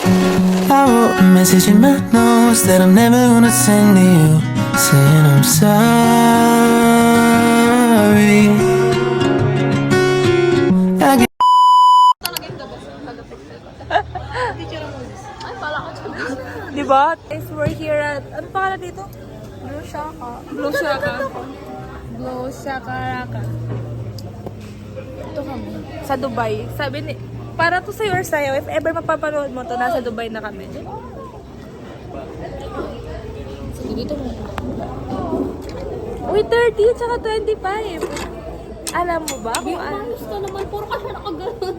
I wrote a message in my notes that I'm never gonna send to you, saying I'm sorry. I get Diba? Guys, we're here at, ano pangalan dito? Blue Shaka. Blue Shaka. Blue Shakaraka. Ito kami. Sa Dubai. Sabi ni, para to sa'yo or sa'yo, if ever mapapanood mo to, nasa Dubai na kami. Sige, dito mo. Uy, 30 tsaka 25. Alam mo ba kung ano? Ayos ka naman. Puro ka siya nakaganon.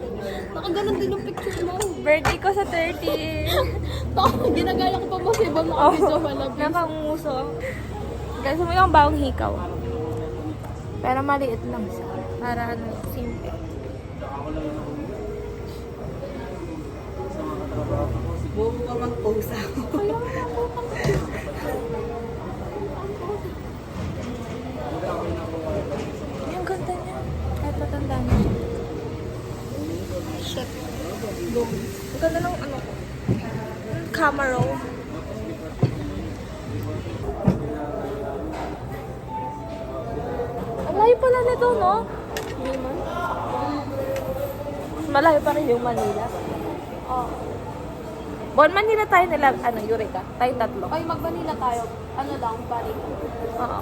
Nakaganon din yung picture mo. Birthday ko sa 30. Ginagaya ko pa mo sa ibang mga video malabis. Nakanguso. Kasi mo yung bawang hikaw. Pero maliit lang siya. Para ano, simple. Bobo ka mag-post ako. Yung ganda niya. Kahit matanda na siya. Shit. Boom. Ang ganda ng ano ko. Camaro. Ang layo pala nito, no? Malayo pa rin yung Manila. Oh. Bon, Manila tayo nila, ano, Eureka. Tayo tatlo. Ay, mag-vanilla tayo. Ano lang, balik. Oo.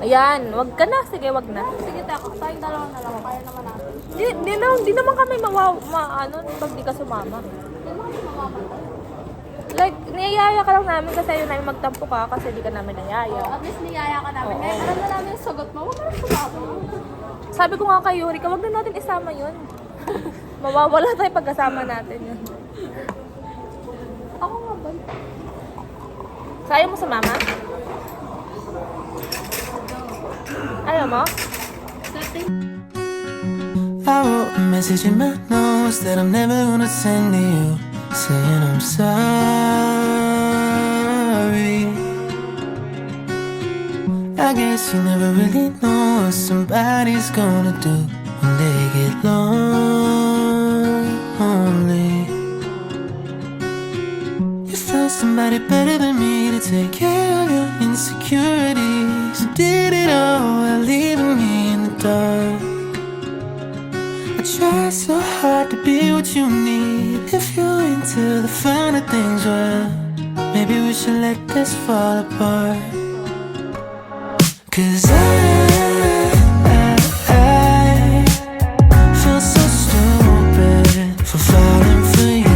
Ayan, wag ka na. Sige, wag na. Sige, tayong dalawa na lang. Kaya naman natin. Di naman kami ano, pag di ka sumama. Hindi naman kami mamamatay. Like, niyayaya ka lang namin kasi ayaw namin magtampo ka kasi di ka namin nayaya. At least niyaya ka namin. Oo. Ngayon, alam na namin yung sagot mo. Huwag ka na sumama. Sabi ko nga kay Yuri, wag na natin isama yun. Mawawala tayo pagkasama natin yun. Ako nga ba? So, ayaw mo sumama? Ayaw mo? I wrote a message in my notes that I'm never gonna send to you, saying I'm sorry. I guess you never really know what somebody's gonna do when they get lonely. You found somebody better than me to take care of your insecurities. You did it all while leaving me in the dark. I try so hard to be what you need. If you're into the finer things, well, maybe we should let this fall apart. 'Cause I feel so stupid for falling for you.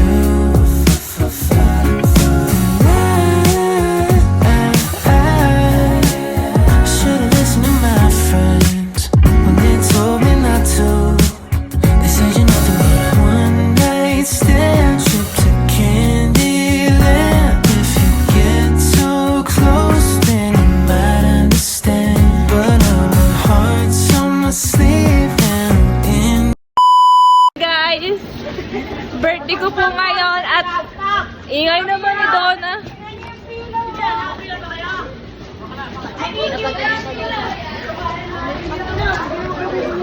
I should've listened to my friends when they told me not to. They said you're nothing but a one-night stand, trip to Candyland. If you get too close, then you might understand. But my heart's on my sleeve and I'm in. Guys, birthday ko po ngayon at ingay naman ni Donna.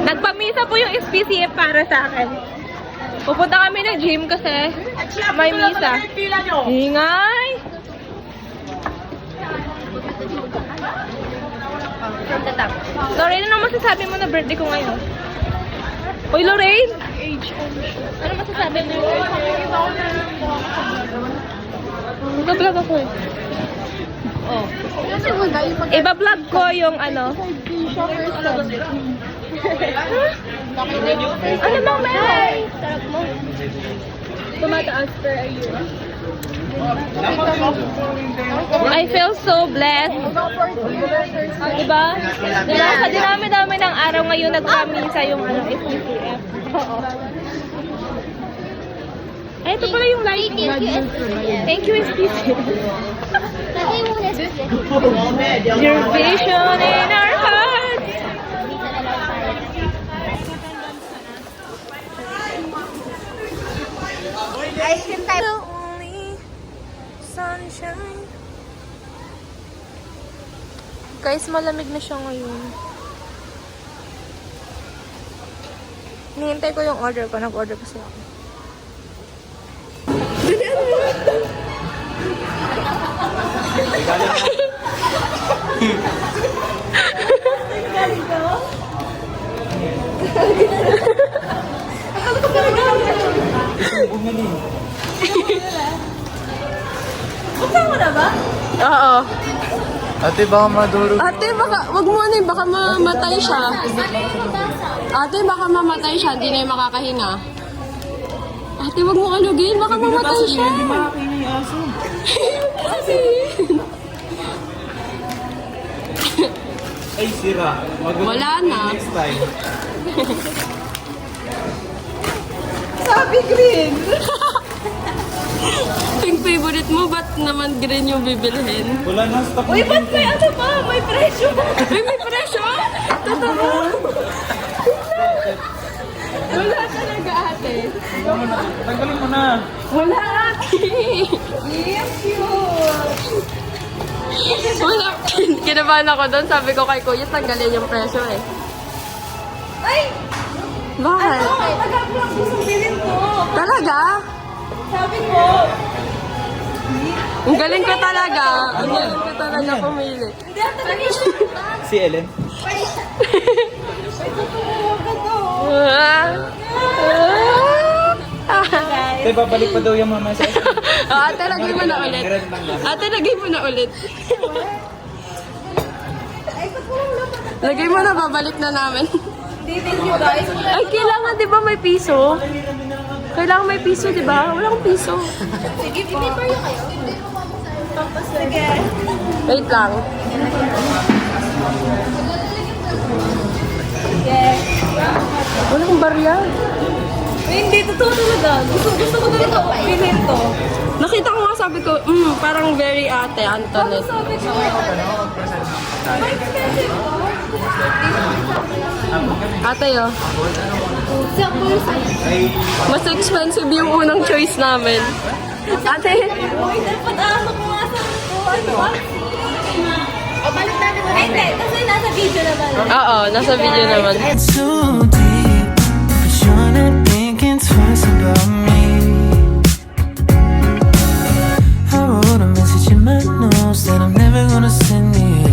Nagpamisa po yung SPCF para sa akin. Pupunta kami ng gym kasi may misa. Ingay! From the top. Lorraine, ano masasabi mo na birthday ko ngayon? Uy, Lorraine! Ano masasabi mo? Nag-vlog ako eh. Oh. Kasi wala yung pag- Iba-vlog ko yung ano. Ano bang meron? Sarap mo. Tumataas per a year. I feel so blessed. Diba? Diba? Sa dinami-dami ng araw ngayon nagpamisa yung ano, SPCF. Oo. Ay, ito pala yung lighting. Thank you, SPCF. Lagay mo na siya. Your vision in our hearts. Ice cream tayo. The only sunshine. Guys, malamig na siya ngayon. Hinihintay ko yung order ko. Nag-order kasi ako. Kasama na ba? Oo. Ate, baka madurog. Ate, baka, wag mo ano, baka mamatay siya. Ate, baka mamatay siya, hindi na yung makakahinga. Ate, wag mo alugin, baka mamatay siya. Hindi makakain yung aso. Kasi, Ay, sira. Wala na. Next time. Sabi green. pink favorite mo, ba't naman green yung bibilhin? Wala na, stop Uy, ba't may ano pa? May presyo. Ay, may presyo? Totoo? Wala talaga, ate. Tanggalin mo na. Wala, ate. Yes, cute. Wala. Kinabahan ako doon, sabi ko kay Kuya, tanggalin yung presyo eh. Ay! Bakit? Ano? Tagal ko lang gustong bilhin ko. Talaga? Sabi ko. Ang galing ko talaga. Ang galing ko talaga pumili. Hindi ako talaga siya. Si Ellen. May totoo ka to. Ate, babalik pa daw yung mama sa Ate, lagay mo na ulit. Ate, lagay mo na ulit. Ay, ba't walang laman? Lagay mo na, babalik na namin. Hindi, thank you guys. Ay, kailangan di ba may piso? Kailangan may piso, di ba? Wala akong piso. Sige, piniper yun kayo. Sige. Wait lang. Sige. Wala akong barya. Uy, hindi, totoo talaga. Gusto ko talaga bilhin to. Nakita ko nga, sabi ko, parang very ate, Ano Antoinette. sabi ko? May expensive to. Ate, oh. Sa bulsa. Mas expensive yung unang choice namin. Ate, Uy, dapat aso ko nga sa ko. Ano ba? O, balik natin mo. Ay, hindi. Kasi nasa video naman. oo, nasa video naman. Too deep, but you're not thinking twice about me. I wrote a message in my notes that I'm never gonna send to you,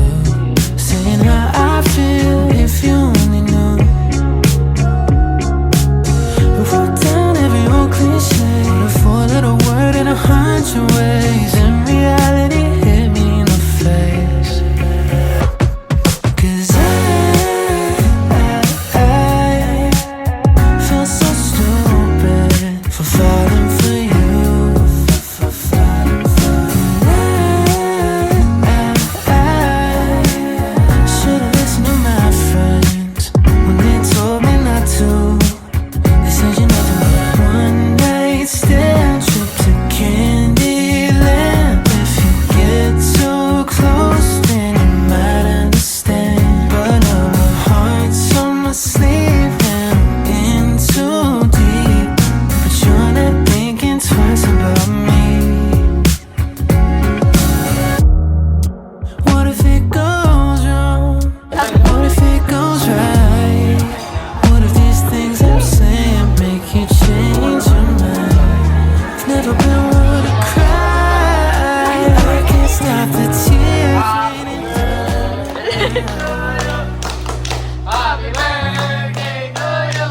saying how I feel if you only knew. I wrote down every old cliche, a four-letter word in 100 ways, and reality hit me in the face. 'Cause I feel so stupid for falling for you. For falling for you. I should've listened to my friends when they told me not to. They said you're nothing but one night stand, trip to Candyland. If you get too close, then you might understand. But now my heart's on my sleeve and I'm in too deep, but you're not thinking twice about me. What if it goes wrong? What if it goes right? What if these things I'm saying make you change your mind? I've never been one to cry. I can't stop the tears raining down. Happy birthday to you.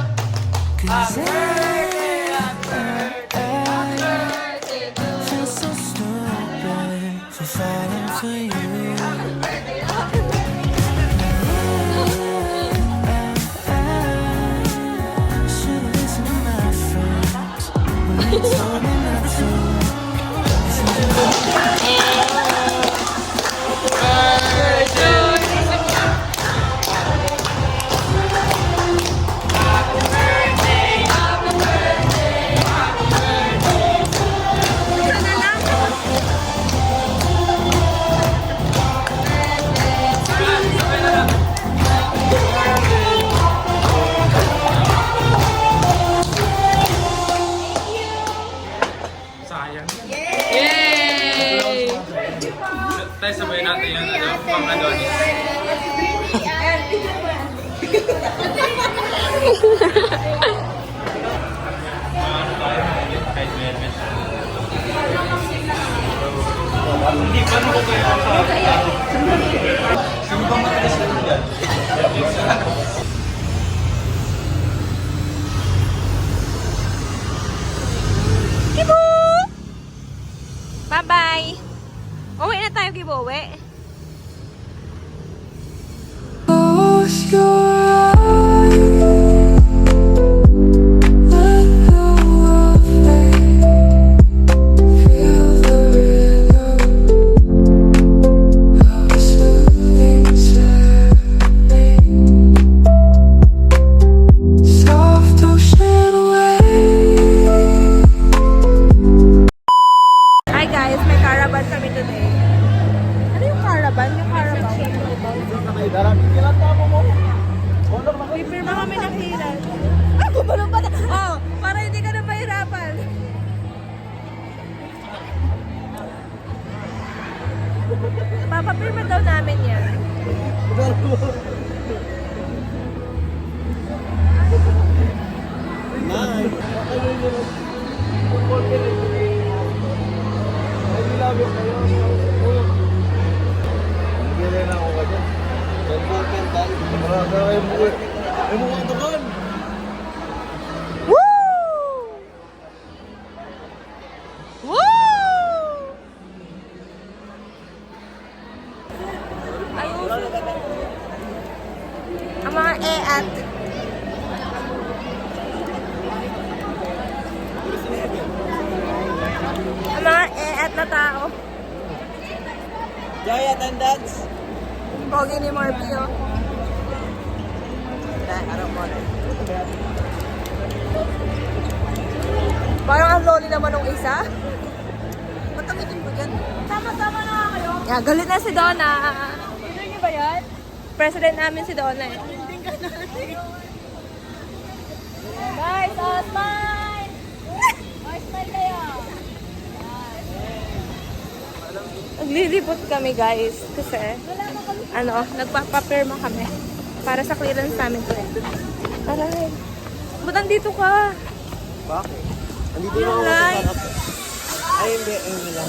'Cause I feel so stupid for falling for you. Should've listened to my friends when they told me not to. Yay! Tayo sabay natin yung pang Adonis. Hindi pa na ko kayo Sino ba matigas na dyan? giveaway. Close your eyes. Let the world fade. Feel the rhythm of a soothing serenade. Soft ocean waves. Hi guys, may caravan kami today. Ano yung caravan? Yung caravan. Uy, pirma kami ng hilan. Ah, gumulong pa na. Oh, para hindi ka na mahirapan. Papapirma daw namin yan. Ang mga e-at. Ang mga e-at na tao. Joy attendance. Pogi ni Morphy, oh. Harap mo na. Parang ang loli naman nung isa. Ba't ang itim ko dyan? Tama-tama na nga kayo. Yeah, galit na si Donna. Sino niyo ba yan? President namin si Donna eh. Guys, smile! Smile kayo. Naglilibot kami guys kasi nagpapapirma kami para sa clearance namin to eh. Aray. Ba't andito ka? Bakit? Andito Yung line. Ay, hindi. Hindi lang.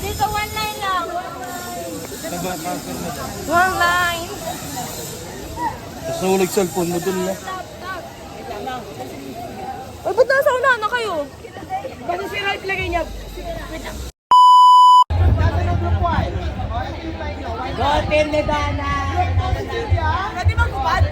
Dito, one line lang. One line. Nasulig cellphone mo dun na. Ay, ba't nasa unahan na kayo? Go, Team Nedana! Pwede magkupad?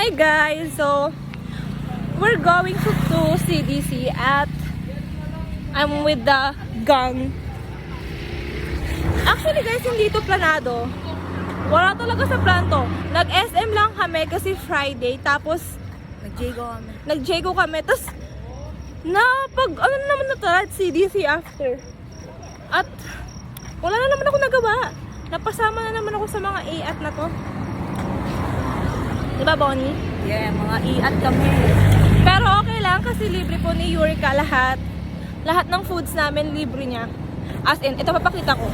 Hi guys! So, we're going to CDC at I'm with the gang. Actually guys, hindi ito planado. Wala talaga sa plan to. Nag-SM lang kami kasi Friday. Tapos, nag-Jago kami. Tapos, ano na naman na CDC after. At, wala na naman ako nagawa. Napasama na naman ako sa mga iat na to. Diba, Bonnie? Yeah, mga iat kami. Pero okay lang kasi libre po ni Eureka lahat. Lahat ng foods namin libre niya. As in, ito papakita ko.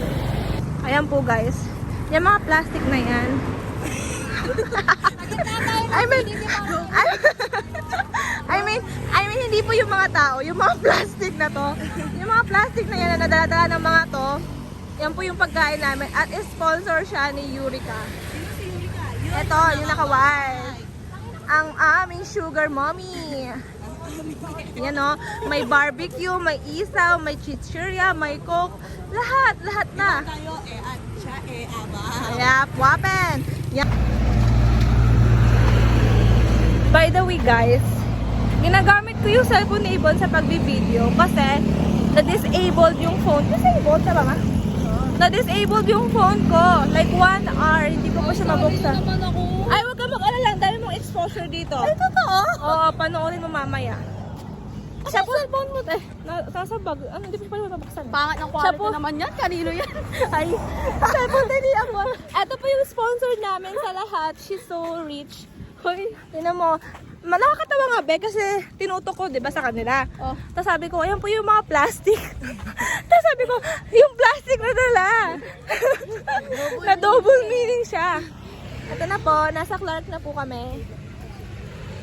Ayan po guys. Yung mga plastic na yan. I mean, hindi po yung mga tao. Yung mga plastic na to. Yung mga plastic na yan na nadala-dala ng mga to. Yan po yung pagkain namin. At sponsor siya ni Eureka. Ito, yung naka-white. Ang aming sugar mommy. Yan o. May barbecue, may isaw, may chichirya, may coke. Lahat na. Yep, wapen. Yan. By the way guys, ginagamit ko yung cellphone ni Ibon sa pagbi-video kasi na-disabled yung phone. Disabled, tama ba? Na-disabled yung phone ko. Like 1 hour, hindi ko pa siya mabuksan. Ay, huwag ka mag-alala. Dahil mong exposure dito. Ay, totoo? Oo, panoorin mo mamaya. Siya po, cellphone mo, nasa bag. Ano, hindi pa pala mabuksan. Pangat ng quality naman yan. Kanino yan? Ay, cellphone din ako. Ito po yung sponsor namin sa lahat. She's so rich. Hoy, tinan mo. Nakakatawa nga be kasi tinutok ko, 'di ba, sa kanila. Oh. Tapos sabi ko, ayan po yung mga plastic. Tapos sabi ko, yung plastic na dala. Na double meaning siya. Ito na po, nasa Clark na po kami.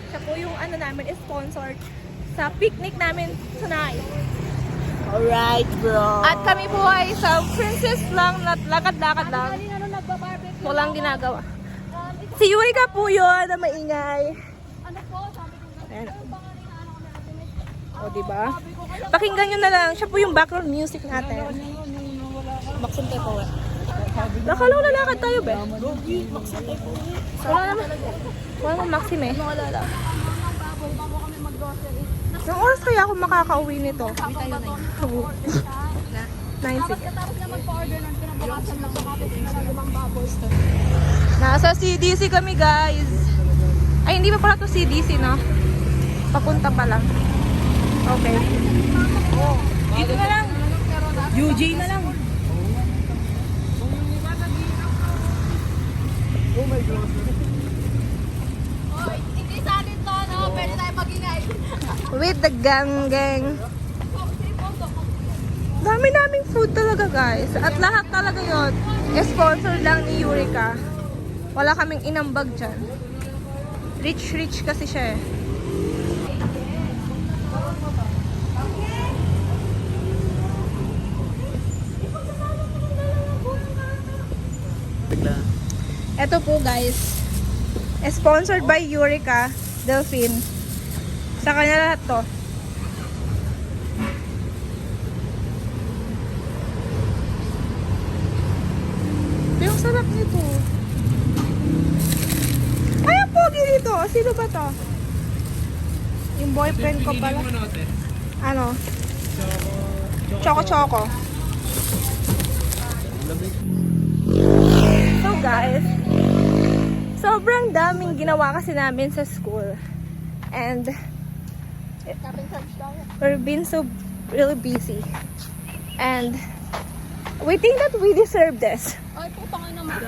Siya po yung ano namin, sponsored sa picnic namin tonight. Alright, bro. At kami po ay sa Princess lang, lakad-lakad lang. Walang ginagawa. Si Eureka po yun na maingay. Ano po, sabi ko Ayan. O, diba? Pakinggan nyo na lang. Siya po yung background music natin. Maxim tayo po. Nakala ko lalakad tayo, be. Wala naman Maxim eh. Yung oras kaya ako makaka-uwi nito? 9:00. tapos na mag-order ng pinabukasan lang sa kapit na 5 bubbles. Nasa CDC kami, guys. Ay, hindi pa pala to CDC, no? Papunta pa lang. Okay. Dito na lang. UJ na lang. Hindi sa atin to, no? Pwede tayo mag-ingay. With the gang. Dami naming food talaga, guys. At lahat talaga yon sponsor lang ni Eureka. Wala kaming inambag dyan. Rich kasi siya eh. Ito po guys. Sponsored by Eureka Delphine. Sa kanya lahat to. Yung sarap nito. Ay, ang pogi dito. Sino ba to? Yung boyfriend ko pala. Ano? Choco. So guys, sobrang daming ginawa kasi namin sa school. And we've been so really busy. And we think that we deserve this. Ay, putang ina naman.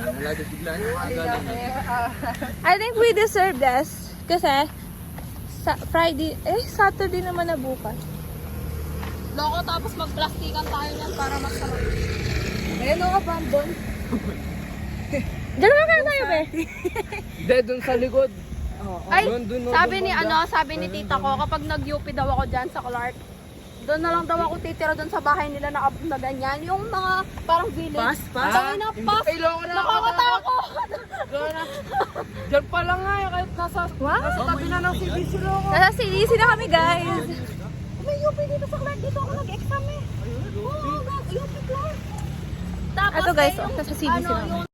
I think we deserve this. Kasi Saturday naman na bukas. Loko, tapos mag-plastikan tayo niyan para masarap. Ayun o, abandon. Diyan naman kaya tayo, be. Hindi, dun sa likod. Ay, Doon, sabi ni tita ko, kapag nag-UP daw ako dyan sa Clark, doon na lang daw ako titira doon sa bahay nila na ganyan. Yung mga parang village. Pass? Tangin na, pass. Nakakatakot. Diyan pa lang nga, kahit nasa tabi na ng CDC loko. Nasa CDC na kami, guys. May UP dito sa Clark. Dito ako nag-exam eh. Oo, UP Clark. Tapos, Ito guys, nasa CDC na.